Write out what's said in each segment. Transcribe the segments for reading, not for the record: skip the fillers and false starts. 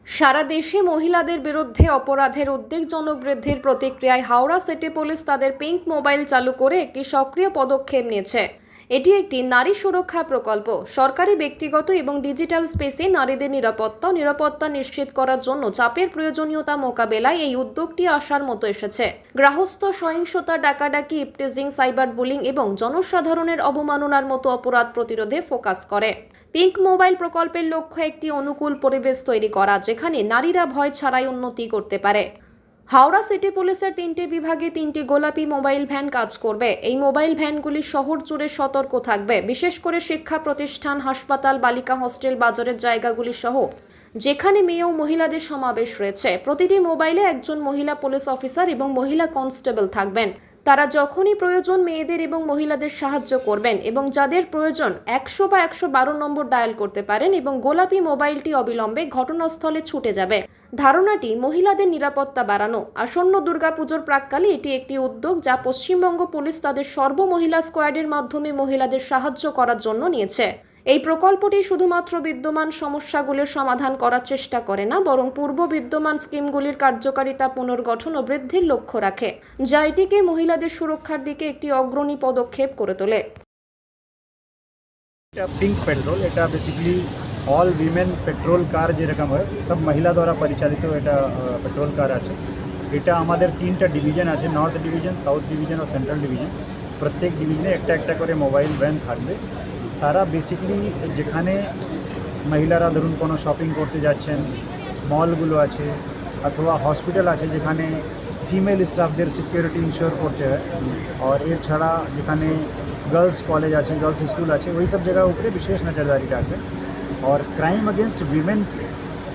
সারা দেশে মহিলাদের বিরুদ্ধে অপরাধের উদ্বেগজনক বৃদ্ধির প্রতিক্রিয়ায় হাওড়া সিটি পুলিশ তাদের পিঙ্ক মোবাইল চালু করে একটি সক্রিয় পদক্ষেপ নিয়েছে। এটি একটি নারী সুরক্ষা প্রকল্প। সরকারি, ব্যক্তিগত এবং ডিজিটাল স্পেসে নারীদের নিরাপত্তা নিশ্চিত করার জন্য চাপের প্রয়োজনীয়তা মোকাবেলায় এই উদ্যোগটি আসার মতো এসেছে। গৃহস্থ সহিংসতা, ডাকাডাকি, ইপটিজিং, সাইবার বুলিং এবং জনসাধারণের অবমাননার মতো অপরাধ প্রতিরোধে ফোকাস করে। পিঙ্ক মোবাইল প্রকল্পের লক্ষ্য একটি অনুকূল পরিবেশ তৈরি করা, যেখানে নারীরা ভয় ছাড়াই উন্নতি করতে পারে। হাওড়া সিটি পুলিশের 3টে বিভাগে 3টি গোলাপি মোবাইল ভ্যান কাজ করবে। এই মোবাইল ভ্যানগুলি শহর জুড়ে সতর্ক থাকবে, বিশেষ করে শিক্ষা প্রতিষ্ঠান, হাসপাতাল, বালিকা হস্টেল, বাজারের জায়গাগুলি সহ যেখানে মেয়ে ও মহিলাদের সমাবেশ রয়েছে। প্রতিটি মোবাইলে একজন মহিলা পুলিশ অফিসার এবং মহিলা কনস্টেবল থাকবেন। তারা যখনই প্রয়োজন মেয়েদের এবং মহিলাদের সাহায্য করবেন এবং যাদের প্রয়োজন 100 বা 112 নম্বর ডায়াল করতে পারেন এবং গোলাপি মোবাইলটি অবিলম্বে ঘটনাস্থলে ছুটে যাবে। ধারণাটি মহিলাদের নিরাপত্তা বাড়ানো। আসন্ন দুর্গাপুজোর প্রাক্কালে এটি একটি উদ্যোগ যা পশ্চিমবঙ্গ পুলিশ তাদের সর্বমহিলা স্কোয়াডের মাধ্যমে মহিলাদের সাহায্য করার জন্য নিয়েছে। এই প্রকল্পটি শুধুমাত্র বিদ্যমান সমস্যাগুলির সমাধান করার চেষ্টা করে না, বরং পূর্ব বিদ্যমান স্কিমগুলির কার্যকারিতা পুনর্গঠন ও বৃদ্ধির লক্ষ্য রাখে, যা এটিকে মহিলাদের সুরক্ষার দিকে একটি অগ্রণী পদক্ষেপ করে তোলে। এটা পিঙ্ক পেট্রোল, এটা বেসিক্যালি অল উইমেন পেট্রোল কার যেরকম হয় সব মহিলা দ্বারা পরিচালিত এটা পেট্রোল কার আছে। এটা আমাদের 3টা ডিভিশন আছে, নর্থ ডিভিশন, সাউথ ডিভিশন ও সেন্ট্রাল ডিভিশন। প্রত্যেক ডিভিশনে একটা একটা করে মোবাইল ভ্যান থাকবে। তারা বেসিক্যালি যেখানে মহিলারা ধরুন কোনো শপিং করতে যাচ্ছেন, মলগুলো আছে অথবা হসপিটাল আছে যেখানে ফিমেল স্টাফদের সিকিউরিটি ইনশিওর করতে হয়, আর এর ছাড়া যেখানে গার্লস কলেজ আছে, গার্লস স্কুল আছে, ওই সব জায়গার উপরে বিশেষ নজরদারি রাখবেন। আর ক্রাইম अगेंस्ट উইমেন,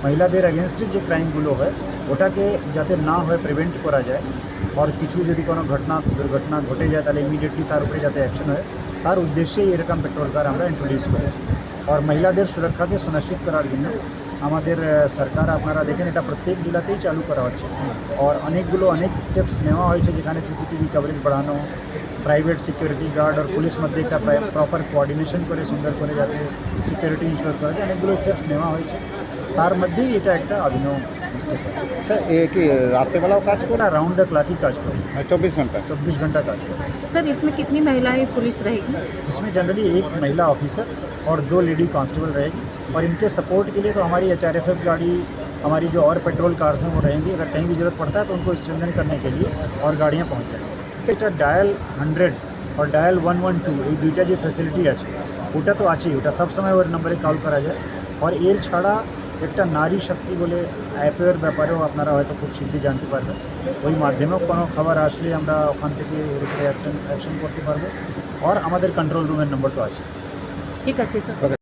মহিলাদের अगेंस्ट যে ক্রাইমগুলো হয় ওটাকে যাতে না হয় প্রিভেন্ট করা যায়, আর কিছু যদি কোনো দুর্ঘটনা ঘটে যায় তাহলে ইমিডিয়েটলি তার উপরে যাতে অ্যাকশন হয়, তার উদ্দেশ্যে এরকম পেট্রোল কার আমরা ইন্ট্রোডিউস করেছি। আর মহিলাদের সুরক্ষাকে সুনিশ্চিত করার জন্য আমাদের সরকার, আপনারা দেখেন এটা প্রত্যেক জেলাতেই চালু করা হচ্ছে। আর অনেক স্টেপস নেওয়া হয়েছে, যেখানে সিসিটিভি কভারেজ বাড়ানো, প্রাইভেট সিকিউরিটি গার্ড আর পুলিশ মধ্যে একটা প্রপার কোঅর্ডিনেশন করে সুন্দর করে যাতে সিকিউরিটি ইনশিওর করা যায়, অনেকগুলো স্টেপস নেওয়া হয়েছে। তার মধ্যেই এটা একটা অভিনব স্টেপ। স্যার এ কি রাত্রেবেলাও কাজ করে? राउंड द क्लॉक ही काज करो, 24 घंटा काज करो। सर इसमें कितनी महिलाएं पुलिस रहेगी? इसमें जनरली 1 महिला ऑफिसर और 2 लेडी कांस्टेबल रहेगी। और इनके सपोर्ट के लिए तो हमारी HRFS गाड़ी, हमारी जो और पेट्रोल कार्स हैं वो रहेंगी। अगर कहीं भी जरूरत पड़ता है तो उनको स्ट्रेंथन करने के लिए और गाड़ियाँ पहुँच जाएंगी। সেটা ডায়াল 100 और ডায়াল 112 এই দুইটা যে ফ্যাসিলিটি আছে ওটা তো আছেই, ওটা সবসময় ওর নম্বরে কল করা যায়। আর এর ছাড়া একটা নারী শক্তি বলে অ্যাপের ব্যাপারেও আপনারা হয়তো খুব শীঘ্রই জানতে পারবেন। ওই মাধ্যমেও কোনো খবর আসলে আমরা ওখান থেকে এর উপরে অ্যাকশন করতে পারবো। আর আমাদের কন্ট্রোল রুমের নম্বর তো আছে। ঠিক আছে স্যার।